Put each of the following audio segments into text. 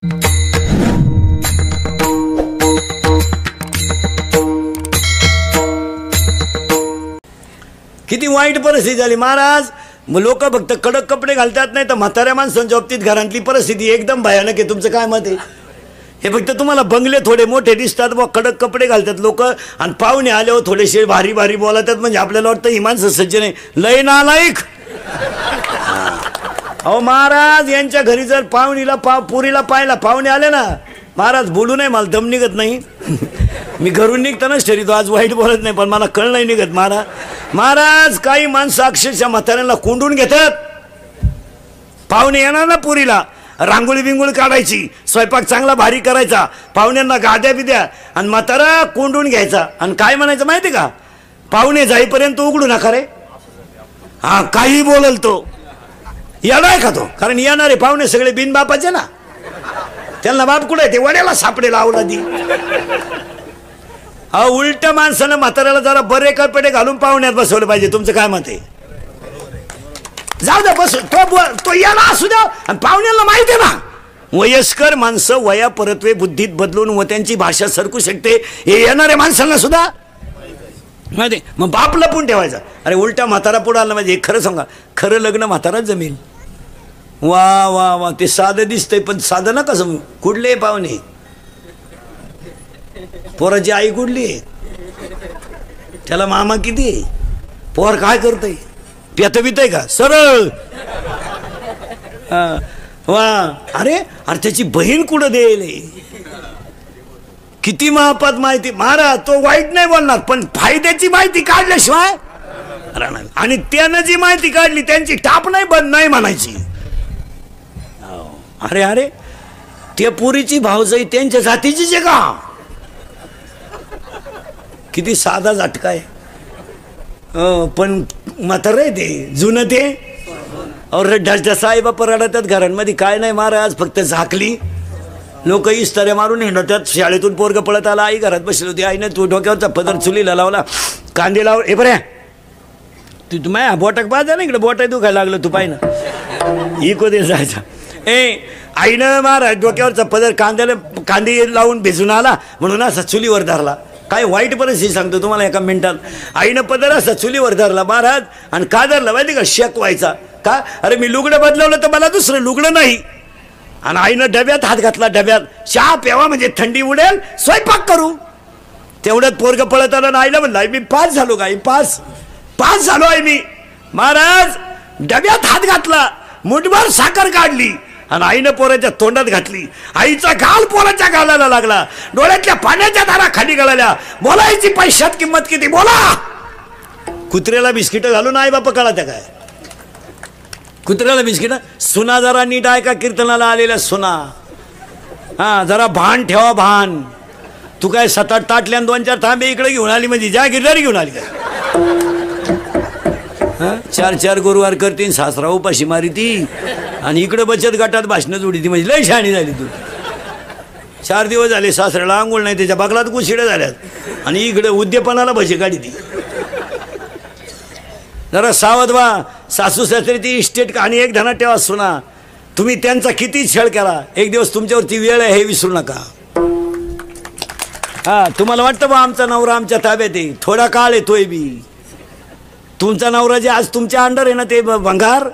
किती वाईट परिस्थिती झाली महाराज. लोक फक्त कडक कपडे घालतात, नाही तर म्हाताऱ्या माणसांच्या बाबतीत घरातली परिस्थिती एकदम भयानक आहे. तुमचं काय मत आहे? हे फक्त तुम्हाला बंगले थोडे मोठे दिसतात, बा कडक कपडे घालतात लोक, आणि पाहुणे आल्यावर थोडेसे भारी भारी बोलतात, म्हणजे आपल्याला वाटतं ही माणसं सज्जन आहे. लय नालायक. अहो महाराज, यांच्या घरी जर पाहुणीला पुरीला पाहिला, पाहुणे आले ना महाराज, बोलू नाही, मला दम निघत नाही. मी घरून निघतानाच ठरवतो आज वाईट बोलत नाही, पण मला कळ नाही निघत महाराज. काही माणसं अक्षरशः म्हाताऱ्यांना कोंडून घेतात. पाहुणे येणार ना पुरीला, रांगोळी बिंगोळी काढायची, स्वयंपाक चांगला भारी करायचा, पाहुण्यांना गाद्या बिद्या, आणि म्हातारा कोंडून घ्यायचा. आणि काय म्हणायचं माहिती का? पाहुणे जाईपर्यंत उघडू नका रे. हा, काही बोलल तो येणार का तो? कारण येणारे पाहुणे सगळे बिनबापाचे ना, त्यांना बाप कुठे ते वड्याला सापडे लावला दी. हा, उलट माणसानं म्हाताऱ्याला जरा बरे कपडे घालून पाहुण्यात बसवलं पाहिजे. तुमचं काय मत आहे? जाऊ द्या, बस तो याला असू द्या. आणि पाहुण्याला माहिती आहे ना, वयस्कर माणसं वया परत्वे बुद्धीत बदलून व त्यांची भाषा सरकू शकते, हे येणाऱ्या माणसांना सुद्धा माहिती. मग बाप लपून ठेवायचा. अरे उलटा म्हातारा पुढे आला म्हणजे खरं सांगा, खरं लग्न म्हाताराच जमेल. वा वा वा, ते साधं दिसतंय, पण साधं ना कसं. कुठले पाहुणे? पोराची आई कुठली? त्याला मामा किती? पोर काय करतय? पेत बितय का? सरळ. वा, अरे अरे त्याची बहीण कुठं देईल? किती महापात माहिती. महाराज, तो वाईट नाही बोलणार, पण फायद्याची माहिती काढल्याशिवाय राहणार. आणि त्यानं जी माहिती काढली त्यांची टाप नाही बंद नाही म्हणायची. अरे अरे, त्या पुरीची भावजाई त्यांच्या जातीचीच आहे का? किती साधा झटका आहे. पण म्हातारं आहे ते, जुनं ते. और साहेबाप रडतात घरांमध्ये. काय नाही महाराज, फक्त झाकली. लोक इस्ताऱ्या मारून हिंडतात. शाळेतून पोरग पळत आला, आई घरात बसली होती. आईने तू डोक्यावरचा पदर चुलीला लावला, कांदे लाव. ए बऱ्या, तू माया बोटाक पाहता ना इकडे, बोटा दुखायला लागलं, तू पाय ना इको दे जायचा. आईनं महाराज डोक्यावरचा पदर कांदे लावून भिजून आला, म्हणून असा चुलीवर धरला. काय वाईट परिस्थिती सांगतो तुम्हाला एका मिनिटात. आईनं पदर असा चुलीवर धरला महाराज. आणि का धरला माहिती का? शेक व्हायचा का? अरे मी लुगडं बदलवलं तर मला दुसरं लुगडं नाही. आणि आईनं डब्यात हात घातला, डब्यात चहा प्यावा म्हणजे थंडी उडेल, स्वयंपाक करू. तेवढ्यात पोरग पळत आलं. आईला म्हणलं, मी पास झालो का? पास झालो आहे मी. महाराज डब्यात हात घातला, मुठभर साखर काढली, आणि आईनं पोराच्या तोंडात घातली. आईचा गाल पोराच्या गालाला लागला, डोळ्यातल्या पाण्याच्या धारा खाली गळाल्या. बोलायची पैशात किंमत किती? बोला. कुत्र्याला बिस्किट घालून आई बाप कळा त्या काय? कुत्र्याला बिस्किट. सुना जरा नीट आहे का? कीर्तनाला आलेल्या सुना, हा जरा भान ठेवा, भान. तू काय 7-8 ताटल्या 2-4 थांबे इकडे घेऊन आली म्हणजे ज्या गिरणारी घेऊन आली काय? 4-4 गुरुवार करतीन, सासरा उपाशी मारी ती, आणि इकडे बचत गटात भाषणं जोडी ती. म्हणजे लय शहाणी झाली तू. 4 दिवस झाले सासऱ्याला आंघोळ नाही, त्याच्या बगलात कुशिड्या झाल्यात, आणि इकडे उद्यापनाला भजी काढी ती. जरा सावध व्हा. सासू सासरी ती इस्टेट आणि एक धनात ठेवा सुना. तुम्ही त्यांचा किती छळ केला, एक दिवस तुमच्यावरती वेळ आहे हे विसरू नका. हा, तुम्हाला वाटतं बा आमचा नवरा आमच्या ताब्यात आहे, थोडा काळ येतोय बी. तुमचा नवरा जे आज तुमच्या अंडर आहे ना, ते भंगार,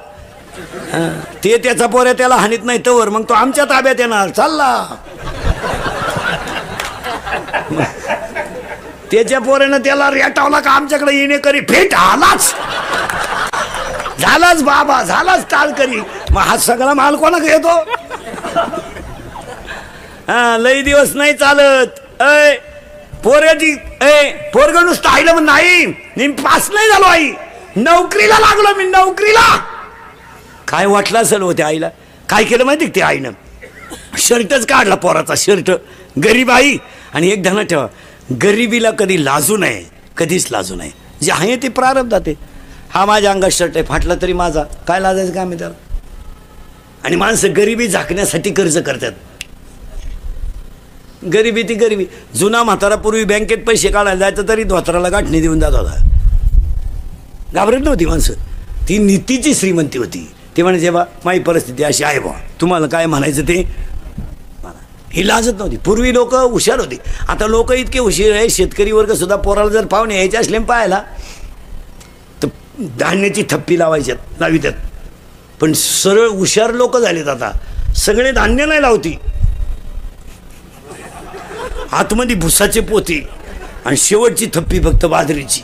ते त्याचा पोऱ्या त्याला हानीत नाही तवर मग तो आमच्या ताब्यात येणार. चालला त्याच्या पोऱ्यानं त्याला रेटावला का आमच्याकडे येणे करी फेट आलाच, झालाच बाबा, झालाच टाळ करी. मग हा सगळा माल कोणाकडे येतो? हा, लई दिवस नाही चालत. पोऱ्याची पोरग नुसतं आईला म्हण, नाही मी पास नाही झालो, आई नोकरीला लागलो, मी नोकरीला. काय वाटलं असेल होत्या आईला? काय केलं माहिती ते आईनं? शर्टच काढला पोराचा, शर्ट. गरीब आई. आणि एक ध्यानात ठेवा, गरिबीला कधी लाजू नये, कधीच लाजू नये. जे आहे ते प्रारब्धात आहे. हा माझ्या अंगात शर्ट आहे, फाटला तरी माझा, काय लाजायचं काम आहे त्याला? आणि माणसं गरिबी झाकण्यासाठी कर्ज करतात. गरिबी ती गरिबी. जुना म्हातारा पूर्वी बँकेत पैसे काढायला जायचं तरी धोत्राला गाठणी देऊन जात होता. घाबरत नव्हती माणसं. ती नीतीची श्रीमंती होती. ते म्हणायचे बा माझी परिस्थिती अशी आहे बा, तुम्हाला काय म्हणायचं ते. ही लाजत नव्हती. पूर्वी लोक हुशार होती. आता लोक इतके हुशार आहे, शेतकरी वर्ग सुद्धा पोराला जर पाहुणे यायचे असले पाहायला तर धान्याची थप्पी लावितात. पण सरळ हुशार लोक झालेत आता, सगळे धान्य नाही लावती, आतमध्ये भुसाचे पोते आणि शेवटची थप्पी फक्त बाजरीची.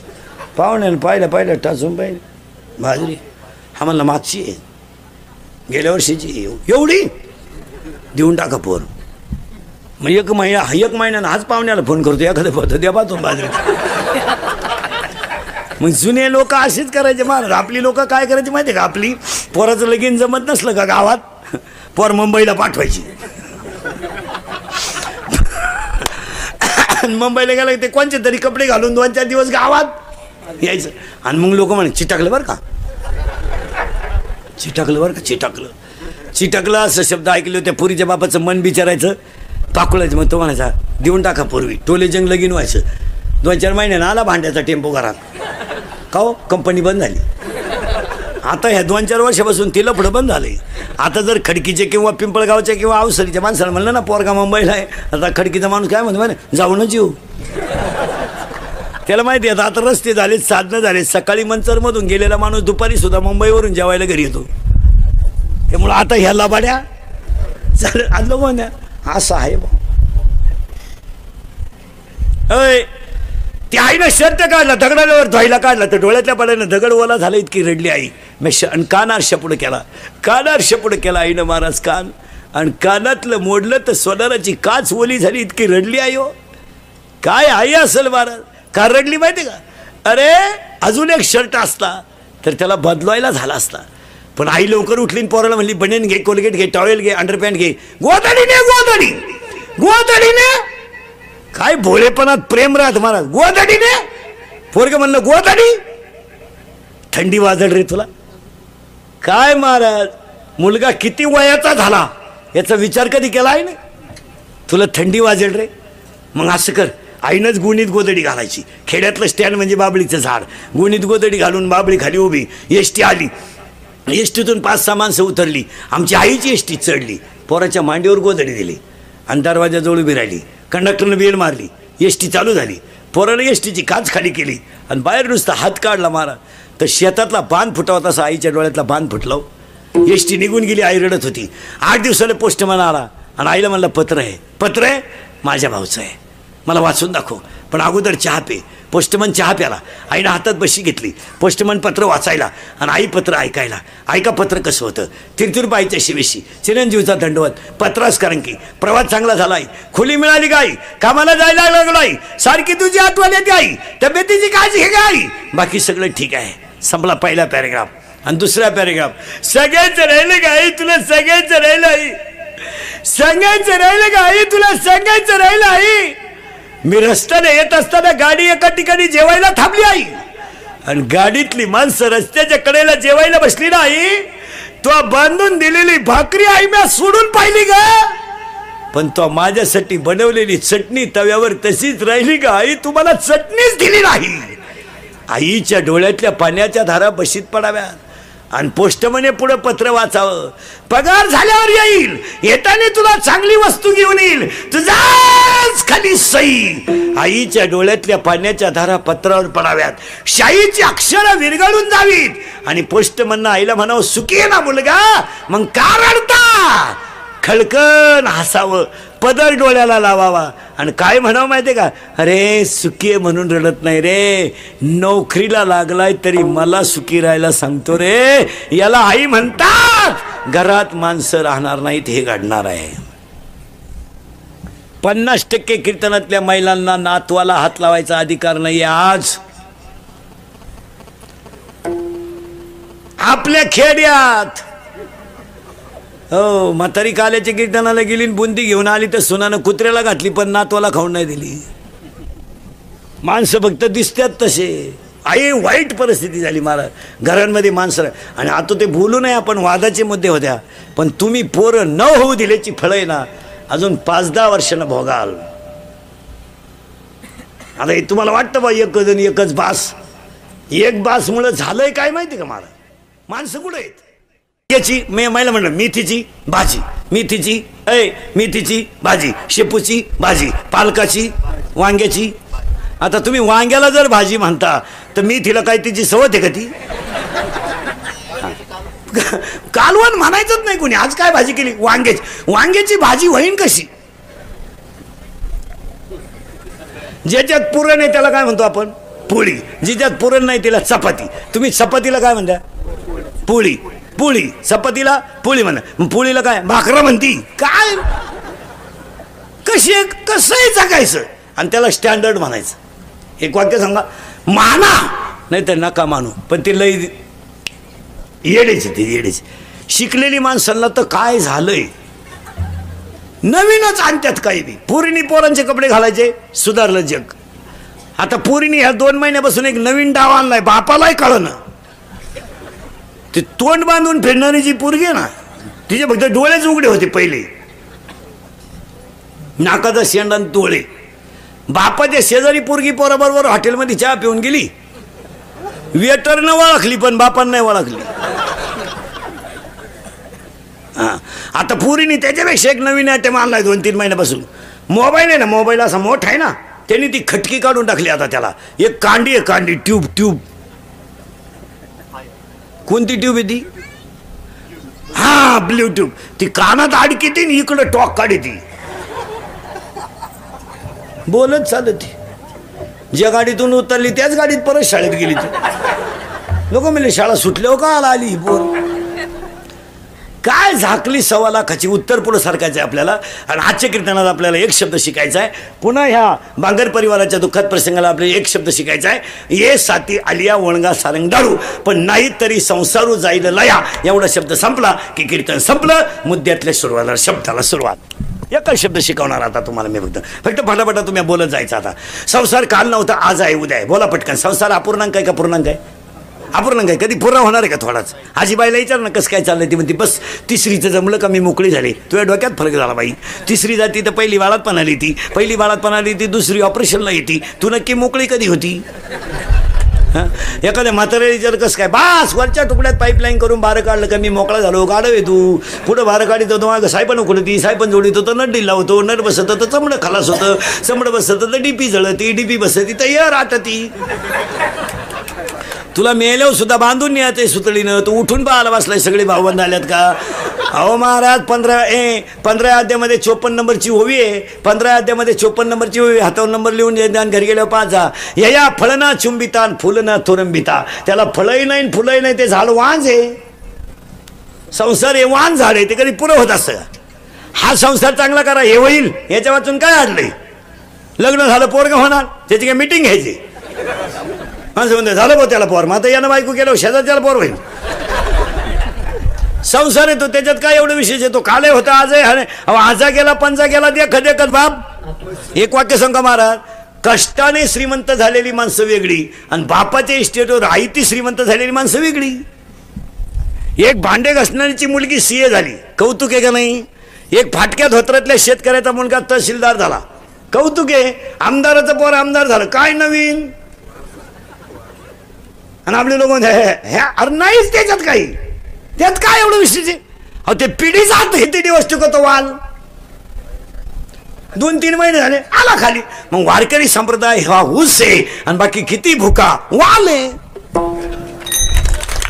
पाहुण्याला पाहिलं टाचून पाहिलं बाजरी, हा म्हणला मागची आहे, गेल्या वर्षीची एवढी देऊन टाका पोर. मग एक महिन्यानं हाच पाहुण्याला फोन करतो, एखादं पोतं द्या पाहतो बाजरी. मग जुने लोक असेच करायचे महाराज. आपली लोक काय करायची माहिती आहे का, आपली पोराचं लगीन जमत नसलं का गावात पोर मुंबईला पाठवायची. मुंबईला गेलं ते कोणते तरी कपडे घालून 2-4 दिवस गावात यायचं. आणि मग लोक म्हणे चिटाकलं बरं का, चिटाकलं असं शब्द ऐकले होते. पुरीच्या बापाचं मन विचारायचं, पाकुळायचं. मग तो म्हणायचा देऊन टाका पूर्वी, टोले जंग लगीन व्हायचं. 2-4 महिन्यानं आला भांड्याचा टेम्पो घरात. का हो, कंपनी बंद झाली. आता ह्या 2-4 वर्षापासून तिला पुढं बंद झाले. आता जर खडकीचे किंवा पिंपळगावच्या किंवा अवसरीच्या माणसाला म्हणलं ना पोरगा मुंबईला आहे, आता खडकीचा माणूस काय म्हणतो म्हणे जाऊनच येऊ. त्याला माहिती आहे आता रस्ते झाले, साधनं झाले. सकाळी मंचरमधून गेलेला माणूस दुपारी सुद्धा मुंबईवरून जेवायला घरी येतो. त्यामुळं आता ह्या लाभाड्या चालेल आलं कोण्या असं आहे बा. अय त्या आईनं शर्ट काढला, दगडावर धुवायला काढला तर डोळ्यातल्या पाण्यानं दगड ओला झाला. इतकी रडली आई. आणि कान आरशा पुढे केला आईनं महाराज कान. आणि कानातलं मोडलं तर सोनाराची काच ओली झाली. इतकी रडली आई. हो काय आई असेल महाराज, का रडली माहिती का. अरे अजून एक शर्ट असता तर त्याला बदलवायला झाला असता. पण आई लवकर उठली, पोराला म्हणली बनेन घे, कोलगेट घे, टॉवेल घे, अंडरपॅन्ट घे. गोदडीने काय भोळेपणात प्रेम राहत महाराज. गोदडीने पोरग म्हणलं गोदडी, थंडी वाजल रे तुला. काय महाराज, मुलगा किती वयाचा झाला याचा विचार कधी केला आहे ना. तुला थंडी वाजेल रे. मग असं कर, आईनंच गुणीत गोदडी घालायची. खेड्यातलं स्टँड म्हणजे बाबळीचं झाड. गुणीत गोदडी घालून बाबळी खाली उभी. एसटी आली, एसटीतून 5-6 माणसं उतरली. आमची आईची एसटी चढली, पोराच्या मांडीवर गोदडी दिली आणि दरवाजाजवळ उभी राहिली. कंडक्टरनं बेल मारली, एसटी चालू झाली. पोरानं एसटीची काच खाली केली आणि बाहेर नुसता हात काढला मारा तर शेतातला बांध फुटावा तसा आईच्या डोळ्यातला बांध फुटला. एसटी निघून गेली. आई रडत होती. 8 दिवसाला पोस्टमन आला आणि आईला म्हणलं पत्र आहे माझ्या भाऊचं आहे, मला वाचून दाखव. पण अगोदर चहा पे. पोस्टमन चहा प्याला. आईनं हातात बशी घेतली. पोस्टमन पत्र वाचायला आणि आई पत्र ऐकायला. ऐका पत्र कसं होतं. तिरतूर बाईच्या शिवेशी, चिरंजीवचा दंडवत. पत्रास कारण की प्रवास चांगला झाला आई. खोली मिळाली गाई, कामाला जायला लागलो आई. सारखी तुझी आठवण येते आई, तब्येतीची काळजी घे आई. बाकी सगळं ठीक आहे. संपला पहिला पॅरेग्राफ. आणि दुसरा पॅरेग्राफ, सगळ्यांचं राहिलं का आई तुला, सगळ्यांचं राहिलं आई, सांगायचं राहिलं का आई तुला, सांगायचं राहिलं आई. मी रस्त्याने येत असताना गाडी एका ठिकाणी जेवायला थांबली आई. आणि गाडीतली माणसं रस्त्याच्या कडेला जेवायला बसली ना आई. तो बांधून दिलेली भाकरी आई मी सोडून पाहिली का. पण तो माझ्यासाठी बनवलेली चटणी तव्यावर तशीच राहिली का आई. तुम्हाला चटणीच दिली नाही. आईच्या डोळ्यातल्या पाण्याच्या धारा बशीत पडाव्या. आणि पोस्टमने पुढे पत्र वाचावं, पगार झाल्यावर येईल, येताना तुला चांगली वस्तू घेऊन येईल, तुझाच खाली सई. आईच्या डोळ्यातल्या पाण्याच्या धारा पत्रावर पडाव्यात, शाईची अक्षरं विरघळून जावीत. आणि पोस्टमननं आईला म्हणावं सुखी आहे ना मुलगा, मग का रडता. खळकन हसावं, पदर डोळ्याला लावावा आणि काय म्हणावं माहिती का, अरे सुखी आहे म्हणून रडत नाही रे, नोकरीला लागलाय तरी मला सुखी राहायला सांगतो रे. याला आई म्हणतात. घरात माणसं राहणार नाहीत हे घडणार आहे. 50% कीर्तनातल्या महिलांना नातवाला हात लावायचा अधिकार नाही आज. आपल्या खेड्यात हो, म्हातारी काल्याच्या कीर्तनाला गेली, बुंदी घेऊन आली तर सुनानं कुत्र्याला घातली पण नातवाला खाऊन नाही दिली. माणसं फक्त दिसतात तसे. आई वाईट परिस्थिती झाली महाराज घरांमध्ये माणसं. आणि आता ते बोलू नये आपण, वादाचे मुद्दे होत्या. पण तुम्ही पोरं न होऊ दिल्याची फळं आहे ना अजून 5-10 वर्षानं भोगाल. आता हे तुम्हाला वाटतं बा एकच बास, एक बासमुळं झालंय काय माहिती का महाराज. माणसं कुठं आहेत. वांग्याची महिला म्हणलं मेथीची भाजी, मेथीची मेथीची भाजी, शेपूची भाजी, पालकाची, वांग्याची. आता तुम्ही वांग्याला जर भाजी म्हणता तर मेथीला काय तिची सवत आहे का ती? कालवण म्हणायचंच नाही कोणी. आज काय भाजी केली? वांग्याची. वांग्याची भाजी होईन कशी? ज्याच्यात पुरण आहे त्याला काय म्हणतो आपण? पोळी. जिच्यात पुरण नाही तिला चपाती. तुम्ही चपातीला काय म्हणता? पोळी. पोळी. चपातीला पोळी म्हणा. पोळीला काय? भाकरा म्हणती. काय कशी कसंही जगायचं आणि त्याला स्टँडर्ड म्हणायचं. एक वाक्य सांगा, माना नाही तर नका मानू. पण ते लई येडेच. ते येडेच. शिकलेली माणसांना तर काय झालंय, नवीनच आणतात काही बी. पोरीनी पोरांचे कपडे घालायचे, सुधारलं जग. आता पोरीनी ह्या 2 महिन्यापासून एक नवीन डाव आणलाय, बापालाही कळना. ते तोंड बांधून फिरणारी जी पोरगी आहे ना, तिचे फक्त डोळेच उघडे होते पहिले, नाकाचा शेंडा डोळे. बापाच्या शेजारी पोरगी पोराबरोबर हॉटेलमध्ये चहा पिऊन गेली, वेटरनं ओळखली पण बापानं नाही ओळखली. आता पुरीनी त्याच्यापेक्षा एक नवीन आयटम आणलाय 2-3 महिन्यापासून. मोबाईल आहे ना, मोबाईल असा मोठा आहे ना, त्यांनी ती खटकी काढून टाकली. आता त्याला एक कांडी आहे, कांडी ट्यूब. कोणती ट्यूब आहे ती? हा, ब्ल्यूट्यूब. ती कानात अडकी ती, इकडं टॉक काढी ती, बोलत चालत ती. ज्या गाडीतून उतरली त्याच गाडीत परत शाळेत गेली ती. लोक म्हणले शाळा सुटल्यावर का आली पोर? काय झाकली 1.25 लाखाची. उत्तर पुढं सारखायचं आहे आपल्याला. आणि आजच्या कीर्तनात आपल्याला एक शब्द शिकायचा आहे. पुन्हा ह्या बांगर परिवाराच्या दुःखात प्रसंगाला आपल्याला एक शब्द शिकायचा आहे. ये साथी आलिया वळंगा सारंग दारू, पण नाही तरी संसारू जाईल लया. एवढा शब्द संपला की कीर्तन संपलं. मुद्द्यातल्या सुरुवातीला शब्दाला सुरुवात. एकच शब्द शिकवणार आता तुम्हाला मी. फक्त फटाफटा तुम्ही बोलत जायचं. आता संसार काल नव्हता, आज आहे, उद्या आहे. बोला पटकन. संसार अपूर्णांक आहे का पूर्णांक आहे? अपूर्णांक आहे. कधी पूर्ण होणार आहे का? थोडाच. आजीबाईला विचार ना कसं काय चाललंय. ती म्हणते बस तिसरीचं जमलं का मी मोकळी झाली. तुझ्या डोक्यात फरक झाला बाई. तिसरी जाती तर पहिली बाळात पण आली ती, पहिली बाळात पण आली ती, दुसरी ऑपरेशनला येते. तू नक्की मोकळी कधी होती? एखाद्या म्हाताऱ्याला विचार कसं काय? बास वरच्या तुकड्यात पाईपलाईन करून बारं काढलं का मी मोकळा झालो. गाडव आहे तू. पुढं बारं काढित होतो, मागं सायपण उकडती, सायपण जोडीत होतं, नट डिल्ला होतो, नट बसत होतं, चमडं खलास होतं, चमडं बसत होतं, डीपी जळती, डीपी बसती, तयार आटती. तुला मेल्यावर सुद्धा बांधून न्यायचं सुतळीनं. तू उठून पाहायला बसलाय. सगळे भावबंद आल्यात का? अहो महाराज 15 अध्यामध्ये 54 नंबरची ओवी आहे. 15 अध्यामध्ये 54 नंबरची ओवी. हातावर नंबर लिहून द्या, घरी गेल्यावर पाहा. या फळना चुंबिता फुलना थोरंबिता. त्याला फळही नाही फुलही नाही, ते झाड वांज आहे. संसार हे वांज झाड आहे, ते कधी पुरं होत असतं. हा संसार चांगला करा हे होईल, याच्या वाचून काय अडलंय? लग्न झालं पोरग होणार, त्याची काय मिटिंग घ्यायची? माणसं म्हणते झालं भाऊ त्याला पोर, मग आता यानं बायको केलं शेजारच्याला पोर होईल. संसार येतो त्याच्यात काय एवढं विशेष येतो? काले होता आज आहे. आजा गेला पंजा गेला देखत बाप. एक वाक्य सांगा महाराज, कष्टाने श्रीमंत झालेली माणसं वेगळी आणि बापाच्या इस्टेटवर आई ती श्रीमंत झालेली माणसं वेगळी. एक भांडे घासणारीची मुलगी सीए झाली, कौतुक आहे का नाही? एक फाटक्या धोत्रातल्या शेतकऱ्याचा मुलगा तहसीलदार झाला, कौतुक आहे. आमदाराचं पोर आमदार झालं, काय नवीन? आणि आपले लोक अरे नाहीच त्याच्यात काही, त्यात काय एवढं विशेष आहे? अहो ते पिढी जात हे दिवस टिकतो वाल. 2-3 महिने झाले आला खाली. मग वारकरी संप्रदाय हा ऊस आहे आणि बाकी किती भुका वाल आहे.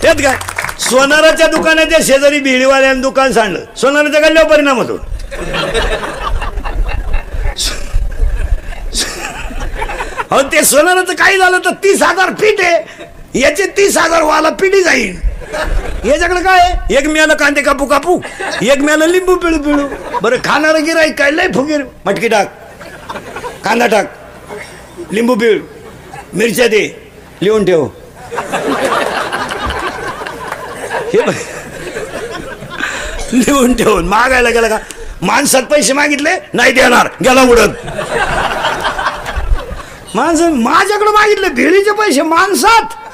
त्यात काय? सोनाराच्या दुकानाच्या शेजारी बिडीवाल्यानं दुकान सांडलं, सोनाराच्या गल्ल्यावर परिणाम होतो. हो ते सोनाराचं काही झालं तर 30,000 फीट आहे, याचे 30,000 वाला पिढी जाईल. याच्याकडे काय? एक मिळालं कांदे कापू कापू, एक मिळालं लिंबू पिळू पिळू. बरं खाणारं गिराईक काय लय फुगीर, मटकी टाक, कांदा टाक, लिंबू पिळ, मिरच्या दे, लिहून ठेव. लिहून ठेवून मागायला गेला का? माणसात पैसे मागितले नाही देणार, गेला उडत. माणसं माझ्याकडे मागितले भेळीचे पैसे, माणसात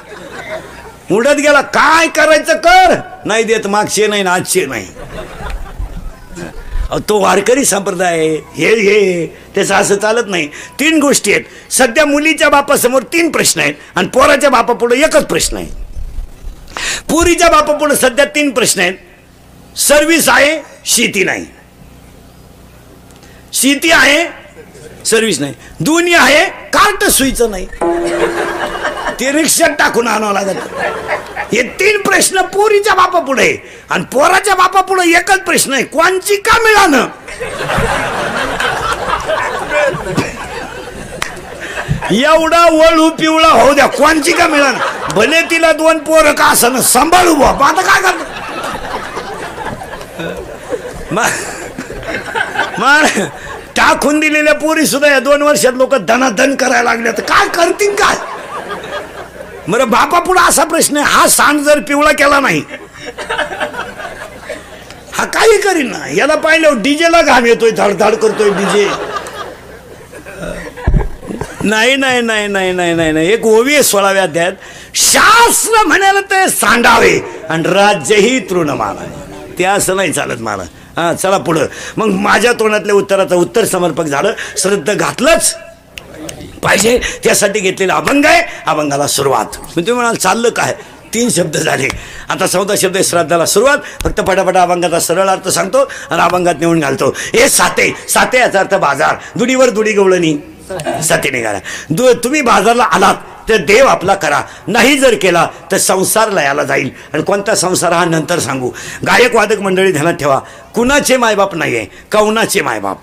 उडत गेला. काय करायचं कर, नाही देत, मागचे नाही आजचे नाही. तो वारकरी संप्रदाय हे त्याचं असं चालत नाही. 3 गोष्टी आहेत सध्या. मुलीच्या बापासमोर 3 प्रश्न आहेत आणि पोराच्या बापापुढे एकच प्रश्न आहे. पुरीच्या बापापुढे सध्या 3 प्रश्न आहेत सर्व्हिस आहे शेती नाही, शेती आहे सर्व्हिस नाही, दोन्ही आहे कार्ट सुईचं नाही, ते रिक्षात टाकून आणावं लागत. हे 3 प्रश्न पोरीच्या बापा पुढे आणि पोराच्या बापा पुढे एकच प्रश्न आहे, कोणची का मिळालं. एवढा वळू पिवळा होऊ द्या, कोणची का मिळालं. भले तिला 2 पोरं का असं सांभाळू बाबा, आता काय करत. टाकून दिलेल्या पोरी सुद्धा या 2 वर्षात लोक धनाधन करायला लागले, तर काय करतील काय. बरं बापा पुढे असा प्रश्न आहे, हा सांड जर पिवळा केला नाही हा काही करीन ना. याला पाहिलं डीजेला घाम येतोय, धडधड करतोय डीजे. नाही नाही नाही नाही नाही नाही नाही, एक ओवी 16व्या अध्यायात, शास्त्र म्हणाल ते सांडावे आणि राज्यही तृणमानावे. ते असं नाही चालत मला. हा चला पुढं. मग माझ्या तोंडातल्या उत्तराचं उत्तर समर्पक झालं. श्रद्धा घातलंच पाहिजे, त्यासाठी घेतलेला अभंग आहे. अभंगाला सुरुवात. मग तुम्ही म्हणाल चाललं काय, 3 शब्द झाले, आता 14 शब्द श्राद्धाला सुरुवात. फक्त पटापटा अभंगाचा सरळ अर्थ सांगतो आणि अभंगात नेऊन घालतो. हे साते, साते याचा अर्थ बाजार. दुडीवर दुडी गवळणी साते निघाला. तुम्ही बाजारला आलात तर देव आपला करा, नाही जर केला तर संसार लयाला जाईल. आणि कोणता संसार हा नंतर सांगू. गायक वादक मंडळी ध्यानात ठेवा, कुणाचे मायबाप नाही आहे, कौनाचे मायबाप.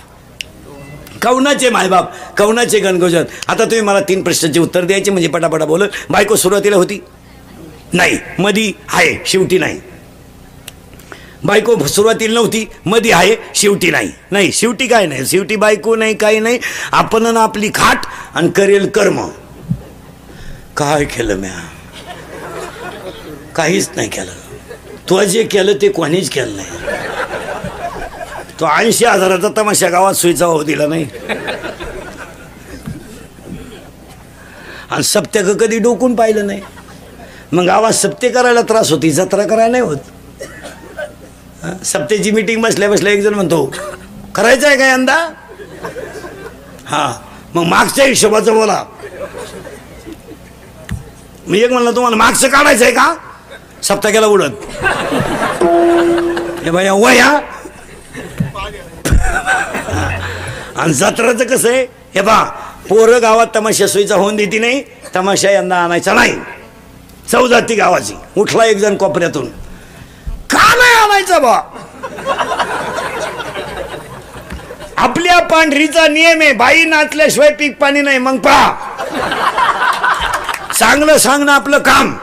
कौनाचे मायबाप, कौनाचे गणगोजन. आता तुम्ही मला 3 प्रश्नांची उत्तर द्यायची, म्हणजे पटापटा बोलत. बायको सुरुवातीला होती नाही, मधी आहे, शेवटी नाही. बायको सुरुवातीला नव्हती, मधी आहे, शेवटी नाही. नाही शेवटी काय नाही, शेवटी बायको नाही, काही नाही. आपण आपली खाट आणि करेल कर्म. काय केलं म्या, काहीच नाही केलं. तो जे केलं ते कोणीच केलं नाही. तो 80,000चा तमाशा गावात सुईचा होऊ दिला नाही. आणि सप्त्याक कधी डोकून पाहिलं नाही. मग गावात सप्ते करायला त्रास होती, जत्रा करायला नाही होत. सप्त्याची मीटिंग बसल्या बसल्या एक जण म्हणतो करायचं आहे का यंदा. हा मग मागच्या हिशोबाचं बोला. मी एक म्हणलं तुम्हाला मागचं काढायचं आहे का, सप्ताक्याला उडत. हे बाया वया. आणि जत्राचं कसं आहे, हे बा पोरं गावात तमाशा सोयीचा होऊन देती नाही, तमाशा यंदा आणायचा नाही. चौजाती गावाची. उठला एक जण कोपऱ्यातून, का नाही आणायचा बा. आपल्या पांढरीचा नियम आहे, बाई नाचल्याशिवाय पीक पाणी नाही. मग पहा, चांगलं सांगणं आपलं काम.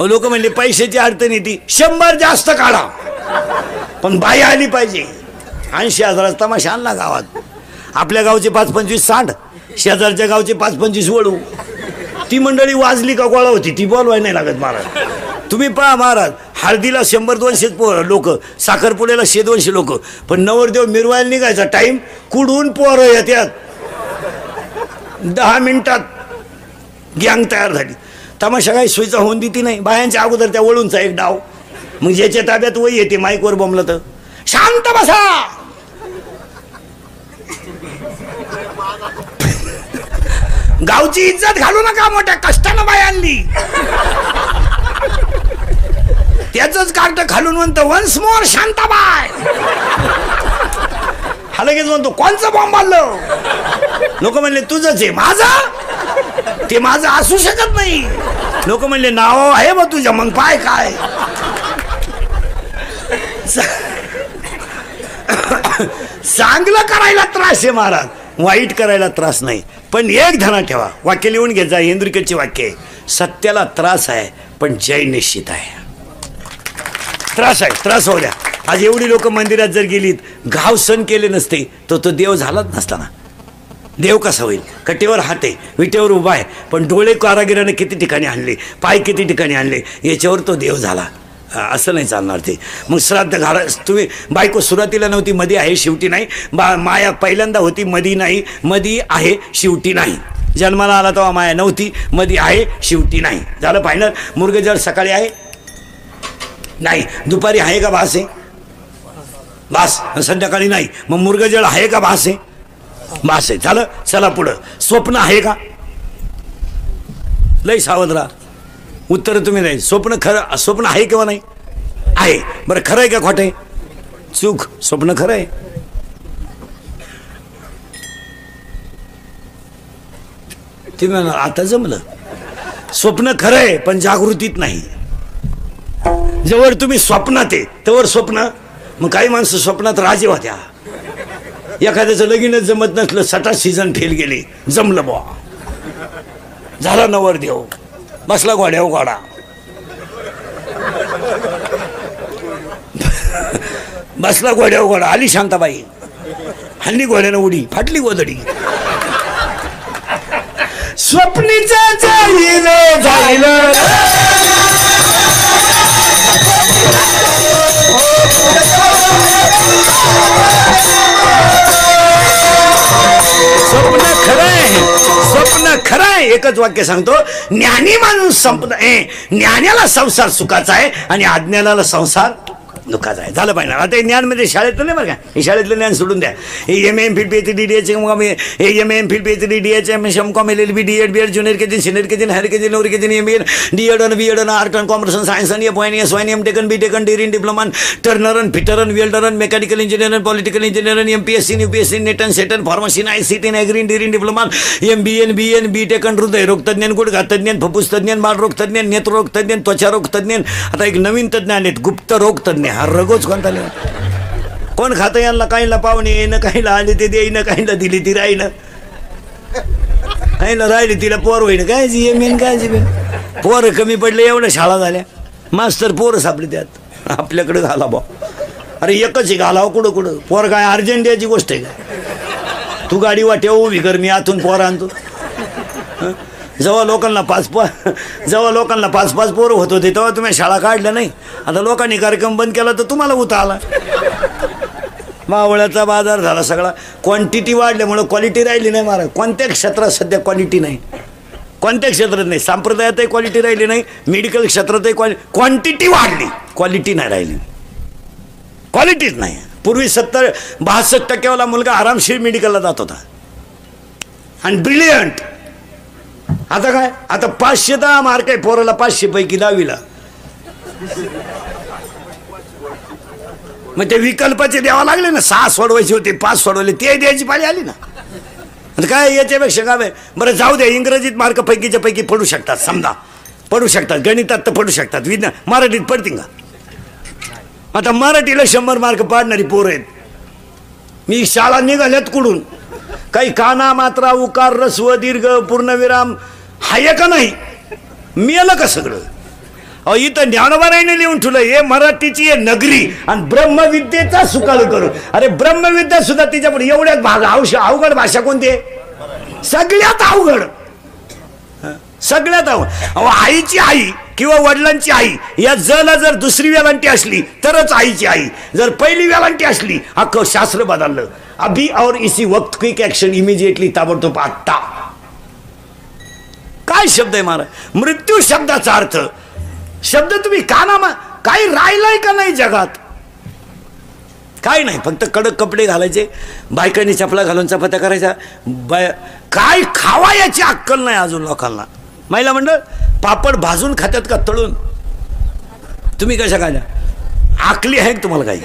लोक म्हणले पैशाची अडचण येते, 100 जास्त काढा पण बाई आली पाहिजे. 80,000 तमाशा आणला गावात. आपल्या गावचे 5-25 सांड, शेजारच्या गावचे 5-25 वळू. ती मंडळी वाजली का गोळा होती, ती बोलवाय नाही लागत महाराज. तुम्ही पहा महाराज, हळदीला 100-200 लोक, साखरपुड्याला 100-200 लोक, पण नवरदेव मिरवायला निघायचा टाइम कुडून पोरं येतात. 10 मिनिटात गँग तयार झाली. तमाशा काही सोयीचा होऊन देती नाही. बायांच्या अगोदर त्या वळूनचा एक डाव. मग ज्याच्या ताब्यात वही येते, माईकवर बोंबलं तर शांत बसा. गावची इज्जत घालू नका, मोठ्या कष्टानं बाई आणली. त्याच कार्ट खालून म्हणतो वन्स मोर शांताबाई. हा लगेच म्हणतो कोणचं बॉम्ब आणलं. लोक म्हणले तुझंच आहे. माझं ते माझं असू शकत नाही. लोक म्हणले नाव आहे मग तुझ्या, मग पाय काय. चांगलं करायला त्रास आहे महाराज, वाईट करायला त्रास नाही. पण एक ध्यानात ठेवा, वाक्य लिहून घ्यायचा. इंद्रिकेचे वाक्य, सत्याला त्रास आहे पण जय निश्चित आहे. त्रास आहे, त्रास होऊ द्या. आज एवढी लोक मंदिरात जर गेलीत, घाव सण केले नसते तो देव झालाच नसता ना. देव कसा होईल. कटेवर हात आहे, विटेवर उभा आहे, पण डोळे कारागिराने किती ठिकाणी आणले, पाय किती ठिकाणी आणले, याच्यावर तो देव झाला. असं नाही चालणार ते. मग श्राद्ध घाला. तुम्ही बायको सुरुवातीला नव्हती, मध्ये आहे, शेवटी नाही. माया पहिल्यांदा होती, मध्ये नाही. मध्ये आहे, शेवटी नाही. जन्माला आला तेव्हा माया नव्हती, मध्ये आहे, शेवटी नाही. झालं फायनल. मुर्गजळ सकाळी आहे नाही, दुपारी आहे का भास आहे, भास. संध्याकाळी नाही, मग मुर्गजळ आहे का भास आहे, भास आहे. झालं. चला पुढं. स्वप्न आहे का. लय सावध राहा. उत्तर तुम्ही नाही. स्वप्न खरं, स्वप्न आहे किंवा नाही. आहे. बरं खरं आहे का खोटं आहे? चूक. स्वप्न खरं आहे. ते म्हणा आता जमलं. स्वप्न खरं आहे पण जागृतीत नाही. जवळ तुम्ही स्वप्नात आहे तवर स्वप्न. मग काही माणसं स्वप्नात राजे होत्या. एखाद्याचं लगीनच जमत नसलं, 60 सीझन फेल गेले, जमलं बुवा, झाला नवरदेव, बसला घोड्यावर घोडा, बसला घोड्यावर घोडा, आली शांताबाई, हल्ली घोड्यानं उडी, फाटली गोदडी. स्वप्नीचं झालं स्वप्न खरं आहे. स्वप्न खरं आहे. एकच वाक्य सांगतो, ज्ञानी माणूस ज्ञानाला संसार सुखाचा आहे आणि अज्ञानाला संसार दुःखाचा आहे. झालं पाहिजे. आता ज्ञान म्हणजे शाळेतलं नाही बरं का, हे शाळेतलं ज्ञान सोडून द्या. हे MA MPhil PhD DH MA MPhil PhD DH MCom LLB DEd BEd junior KG senior KG higher KG lower KG MA DEd आणि BEd आणि आर्ट आणि कॉमर्स आणि सायन्स आणि FYN MTech BTech DRIN diploma turner आणि fitter आणि welder आणि mechanical engineer आणि political engineer आणि MPSC UPSC नेट आणि सेट आणि फार्मसी ICT आणि agri DRIN diploma MBA BN BTech आणि हृदयरोग तज्ञ, गुडघा तज्ञ, फुफ्फुस तज्ञ, बालरोग तज्ञ, नेत्ररोग तज्ञ, त्वचारोग तज्ञ. आता एक नवीन तज्ञ आलेत, गुप्त रोग तज्ञ. हा रगोच कोणता कोण खातं यांना? काहींना पाहुणे येणं, काहींना आले ते देईनं, काहींना दिली ती राहीनं, काहींना राहिली तिला पोर होईन. काय जी मेन काय जी पोरं कमी पडले, एवढ्या शाळा झाल्या, मास्तर पोरं सापडले त्यात. आपल्याकडे घाला बा. अरे एकच आहे घालावं कुठं कुठं. पोर काय अर्जंटियाची गोष्ट आहे का? तू गाडी वाटे उभी कर, मी आतून पोर आणतो. जेव्हा लोकांना पाच पाच पोरं होत होते तेव्हा तुम्ही शाळा काढल्या नाही. आता लोकांनी कार्यक्रम बंद केला तर तुम्हाला उता आला. मावळ्याचा बाजार झाला सगळा. क्वांटिटी वाढल्यामुळं क्वालिटी राहिली नाही. महाराज कोणत्या क्षेत्रात सध्या क्वालिटी नाही, कोणत्या क्षेत्रात नाही. संप्रदायातही क्वालिटी राहिली नाही, मेडिकल क्षेत्रातही क्वांटिटी वाढली, क्वालिटी नाही राहिली. क्वालिटीच नाही. पूर्वी 70-62% मुलगा आरामशीर मेडिकलला जात होता आणि ब्रिलियंट. आता काय? आता 510 मार्क आहे पोराला, 500 पैकी 10वीला. मग ते विकल्पाचे द्यावा लागले ना. 6 सोडवायचे होते, 5 सोडवले, ते द्यायची पाळी आली ना. आता काय याच्यापेक्षा काय? बरं जाऊ द्या. इंग्रजीत मार्क पैकीच्या पैकी पडू शकतात, समजा पडू शकतात, गणितात तर पडू शकतात, विज्ञान मराठीत पडतील का? आता मराठीला 100 मार्क पाडणारी पोरं आहेत. मी शाळा निघाल्यात कुठून? काही काना मात्रा उकार रस्व दीर्घ पूर्णविराम हाय का नाही? मिळालं का सगळं? अहो इथं ज्ञानोबारायने लिहून ठेवलं, हे मराठीची आहे नगरी आणि ब्रह्मविद्येचा सुकाळ करू. अरे ब्रह्मविद्या सुद्धा तिच्यापुढे एवढ्याच भाग. अवघड भाषा कोणती आहे? सगळ्यात अवघड, सगळ्यात अवघड. अहो आईची आई किंवा वडिलांची आई या जला जर दुसरी वेलांटी असली तरच आईची आई. जर पहिली वेलांटी असली, अख्खं शास्त्र बदललं. अभी और इसी वक्त क्विक ऍक्शन इमिजिएटली, ताबडतोब आत्ता. काय शब्द आहे महाराज? मृत्यू शब्दाचा अर्थ शब्द तुम्ही कानामा काही राहिलाय का नाही जगात? काय नाही. फक्त कडक कपडे घालायचे, बायकांनी चपला घालून चपात्या करायच्या, काय खावा याची अक्कल नाही अजून लोकांना. महिला मंडळ पापड भाजून खात्यात का तळून? तुम्ही कशा खाल्या? आकली आहे तुम्हाला काही?